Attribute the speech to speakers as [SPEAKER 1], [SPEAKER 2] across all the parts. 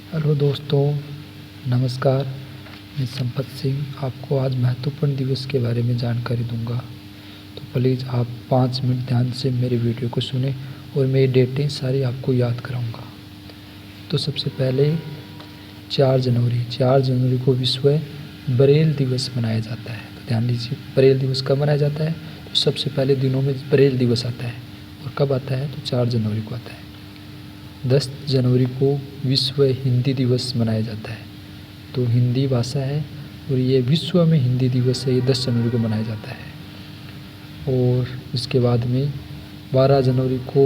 [SPEAKER 1] Hello दोस्तों, नमस्कार। मैं संपत सिंह आपको आज महत्वपूर्ण दिवस के बारे में जानकारी दूंगा। तो प्लीज़ आप 5 मिनट ध्यान से मेरे वीडियो को सुने और मेरी डेटें सारी आपको याद कराऊंगा। तो सबसे पहले 4 जनवरी को विश्व ब्रेल दिवस मनाया जाता है। तो ध्यान दीजिए, ब्रेल दिवस कब मनाया जाता है? तो सबसे पहले दिनों में ब्रेल दिवस आता है। और कब आता है? तो 4 जनवरी को आता है। 10 जनवरी को विश्व हिंदी दिवस मनाया जाता है। तो हिंदी भाषा है और ये विश्व में हिंदी दिवस है, ये 10 जनवरी को मनाया जाता है। और इसके बाद में 12 जनवरी को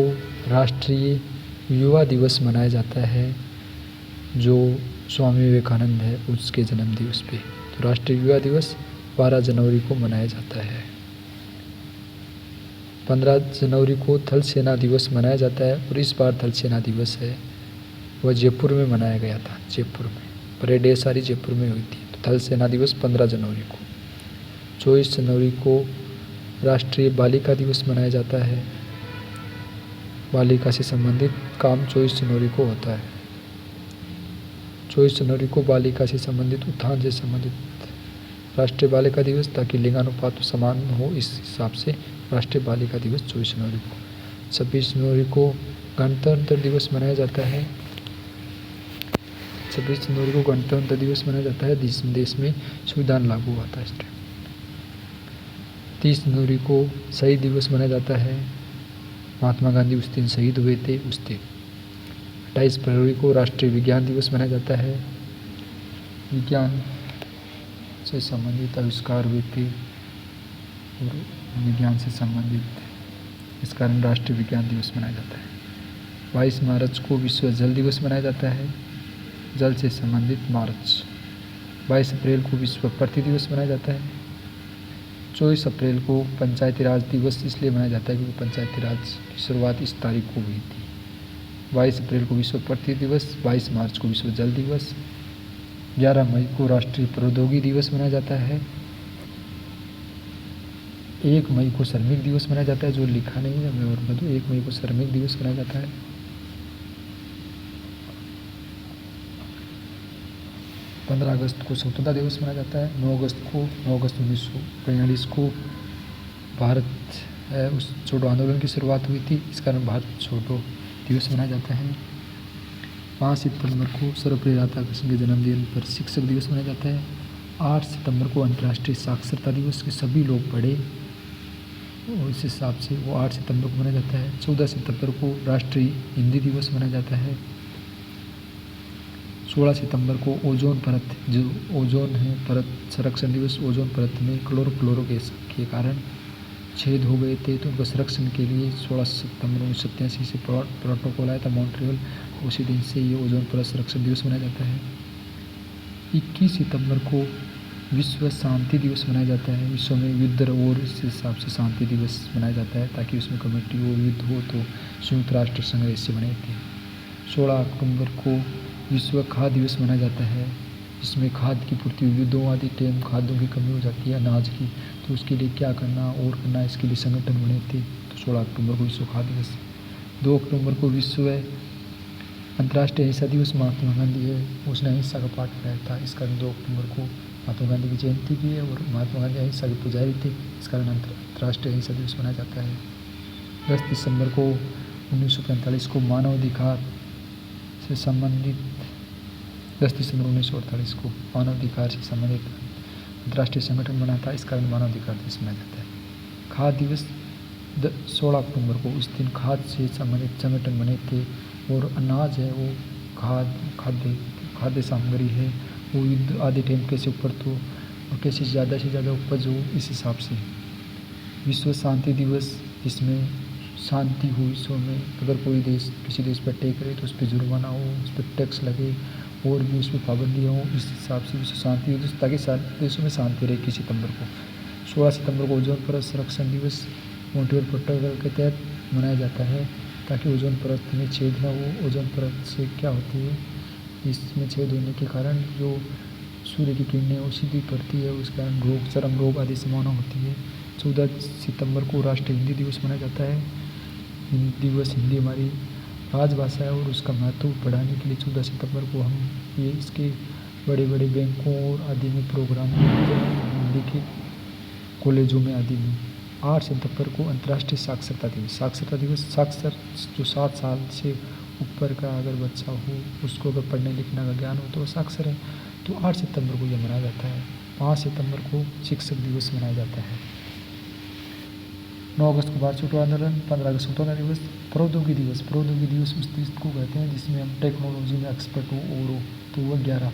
[SPEAKER 1] राष्ट्रीय युवा दिवस मनाया जाता है, जो स्वामी विवेकानंद है उसके जन्म दिवस पे। तो राष्ट्रीय युवा दिवस 12 जनवरी को मनाया जाता है। 15 जनवरी को थल सेना दिवस मनाया जाता है और इस बार थल सेना दिवस है वह जयपुर में मनाया गया था। जयपुर में परेड सारी जयपुर में हुई थी। तो थल सेना दिवस 15 जनवरी को। 24 जनवरी को राष्ट्रीय बालिका दिवस मनाया जाता है। बालिका से संबंधित काम 24 जनवरी को होता है। 24 जनवरी को बालिका से संबंधित, उत्थान से संबंधित राष्ट्रीय बालिका दिवस, ताकि लिंगानुपात समान हो इस हिसाब से राष्ट्रीय बालिका दिवस 24 जनवरी को। 26 जनवरी को गणतंत्र दिवस मनाया जाता है। 26 जनवरी को गणतंत्र दिवस मनाया जाता है। देश में संविधान लागू हुआ था इस टाइम। 30 जनवरी को शहीद दिवस मनाया जाता है। महात्मा गांधी उस दिन शहीद हुए थे उस दिन। 28 फरवरी को राष्ट्रीय विज्ञान दिवस मनाया जाता है। विज्ञान से संबंधित आविष्कार हुए थे और विज्ञान से संबंधित इस कारण राष्ट्रीय विज्ञान दिवस मनाया जाता है। 22 मार्च को विश्व जल दिवस मनाया जाता है, जल से संबंधित मार्च। 22 अप्रैल को विश्व पृथ्वी दिवस मनाया जाता है। 24 अप्रैल को पंचायती राज दिवस इसलिए मनाया जाता है क्योंकि पंचायती राज की शुरुआत इस तारीख को हुई थी। 22 अप्रैल को विश्व पृथ्वी दिवस, 22 मार्च को विश्व जल दिवस। 11 मई को राष्ट्रीय प्रौद्योगिकी दिवस मनाया जाता है। 1 मई को श्रमिक दिवस मनाया जाता है, जो लिखा नहीं है मैं और बता दूँ, 1 मई को श्रमिक दिवस मनाया जाता है। 15 अगस्त को स्वतंत्रता दिवस मनाया जाता है। 9 अगस्त 1942 को भारत उस छोड़ो आंदोलन की शुरुआत हुई थी, इस कारण भारत छोड़ो दिवस मनाया जाता है। 5 सितंबर को सर्वपल्ली राधाकृष्णन के जन्मदिन पर शिक्षक दिवस मनाया जाता है। 8 सितंबर को अंतर्राष्ट्रीय साक्षरता दिवस के सभी लोग पढ़े और इस हिसाब से वो 8 सितंबर को मनाया जाता है। 14 सितंबर को राष्ट्रीय हिंदी दिवस मनाया जाता है। 16 सितंबर को ओजोन परत, जो ओजोन है परत संरक्षण दिवस। ओजोन परत में क्लोरो गैस के कारण छेद हो गए थे, तो उनका संरक्षण के लिए 16 सितंबर 1987 से प्रोटोकॉल आया था मॉन्ट्रियल। उसी दिन से ये ओजोन परत संरक्षण दिवस मनाया जाता है। 21 सितंबर को विश्व शांति दिवस मनाया जाता है। विश्व में युद्ध और इस हिसाब से शांति दिवस मनाया जाता है, ताकि उसमें कमेटी हो, युद्ध हो तो संयुक्त राष्ट्र संघ ऐसे बने थे। 16 अक्टूबर को विश्व खाद्य दिवस मनाया जाता है, जिसमें खाद्य की पूर्ति, युद्धों आदि टाइम खाद्यों की कमी हो जाती है, अनाज की, तो उसके लिए क्या करना और करना, इसके लिए संगठन बने थे। तो 16 अक्टूबर को विश्व खाद्य दिवस। 2 अक्टूबर को विश्व अंतर्राष्ट्रीय अहिंसा दिवस। महात्मा गांधी है, उसने अहिंसा का पाठ पढ़ाया था, इस कारण 2 अक्टूबर को महात्मा गांधी की जयंती भी है और महात्मा गांधी अहिंसा के पुजारी थे, इस कारण अंतर्राष्ट्रीय अहिंसा दिवस मनाया जाता है। 10 दिसंबर को 1945 को मानवाधिकार से संबंधित 10 दिसंबर 1948 को मानवाधिकार से संबंधित अंतर्राष्ट्रीय संगठन बना था, इस कारण मानवाधिकार दिवस मनाया जाता है। खाद्य दिवस 16 अक्टूबर को, इस दिन खाद्य से संबंधित संगठन बने थे और अनाज है वो खाद्य सामग्री है वो युद्ध आदि टाइम कैसे ऊपर तो और कैसे ज़्यादा से ज़्यादा उपज हो, इस हिसाब से। विश्व शांति दिवस, जिसमें शांति हो विश्व में, अगर कोई देश किसी देश पर अटैक करे तो उस पर जुर्माना हो, उस पर टैक्स लगे और भी उस पर पाबंदियाँ हो, इस हिसाब से विश्व शांति दिवस, ताकि सारे देशों में शांति रहे। 21 सितंबर को। 16 सितंबर को ओजोन परत संरक्षण दिवस मॉन्ट्रियल प्रोटोकॉल के तहत मनाया जाता है, ताकि ओजोन परत में छेद न हो। ओजोन परत से क्या होती है, इसमें छेद होने के कारण जो सूर्य की किरणें वो सीधी पड़ती है, उस कारण रोग, चर्म रोग आदि संभावना होती है। 14 सितंबर को राष्ट्रीय हिंदी दिवस मनाया जाता है। हिंदी दिवस, हिंदी हमारी राजभाषा है और उसका महत्व बढ़ाने के लिए 14 सितंबर को हम ये इसके बड़े बड़े बैंकों और आदि में प्रोग्राम हिंदी के कॉलेजों में आदि में। 8 सितंबर को अंतर्राष्ट्रीय साक्षरता दिवस। साक्षरता दिवस साक्षर जो 7 साल से ऊपर का अगर बच्चा हो, उसको अगर पढ़ने लिखने का ज्ञान हो तो वो साक्षर है। तो 8 सितंबर को यह मनाया जाता है। 5 सितंबर को शिक्षक दिवस मनाया जाता है। 9 अगस्त को भारत छोड़ो आंदोलन। 15 अगस्त स्वतंत्रता दिवस। प्रौद्योगिकी दिवस। प्रौद्योगिकी दिवस उस दिवस को कहते हैं जिसमें हम टेक्नोलॉजी में एक्सपर्ट हो और हो, तो वह 11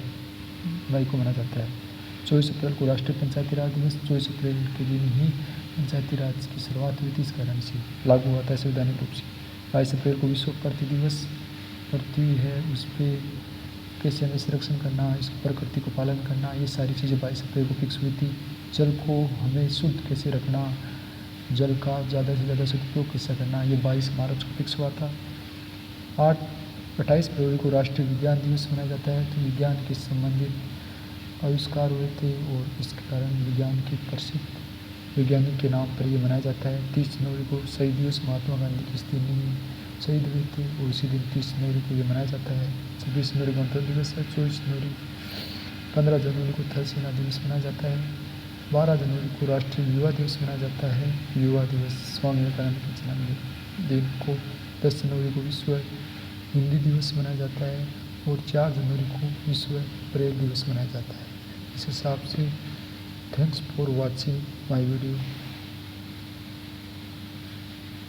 [SPEAKER 1] मई को मनाया जाता है। 24 अप्रैल को राष्ट्रीय पंचायती राज दिवस। 24 अप्रैल के दिन ही पंचायती राज की शुरुआत हुई थी, इस कारण से लागू हुआ था संवैधानिक रूप से। 22 अप्रैल को विश्व पृथ्वी दिवस। पृथ्वी है उस पर कैसे हमें संरक्षण करना, इस प्रकृति को पालन करना, ये सारी चीज़ें 22 अप्रैल को फिक्स हुई थी। जल को हमें शुद्ध कैसे रखना, जल का ज़्यादा से ज़्यादा सदुपयोग कैसे करना, ये 22 मार्च को फिक्स हुआ था। 28 फरवरी को राष्ट्रीय विज्ञान दिवस मनाया जाता है। तो विज्ञान के संबंधित आविष्कार हुए थे और इसके कारण विज्ञान के प्रसिद्ध वैज्ञानिक के नाम पर यह मनाया जाता है। 30 जनवरी को शहीद दिवस। महात्मा गांधी किस दिन शहीद हुए थे और उसी दिन 30 जनवरी को यह मनाया जाता है। 26 जनवरी गणतंत्र दिवस है। 24 जनवरी 15 जनवरी को थल सेना दिवस मनाया जाता है। 12 जनवरी को राष्ट्रीय युवा दिवस मनाया जाता है। युवा दिवस स्वामी विवेकानंद के जन्मदिन को। 10 जनवरी को विश्व हिंदी दिवस मनाया जाता है और 4 जनवरी को विश्व ब्रेल दिवस मनाया जाता है। इस हिसाब से thanks for watching my video.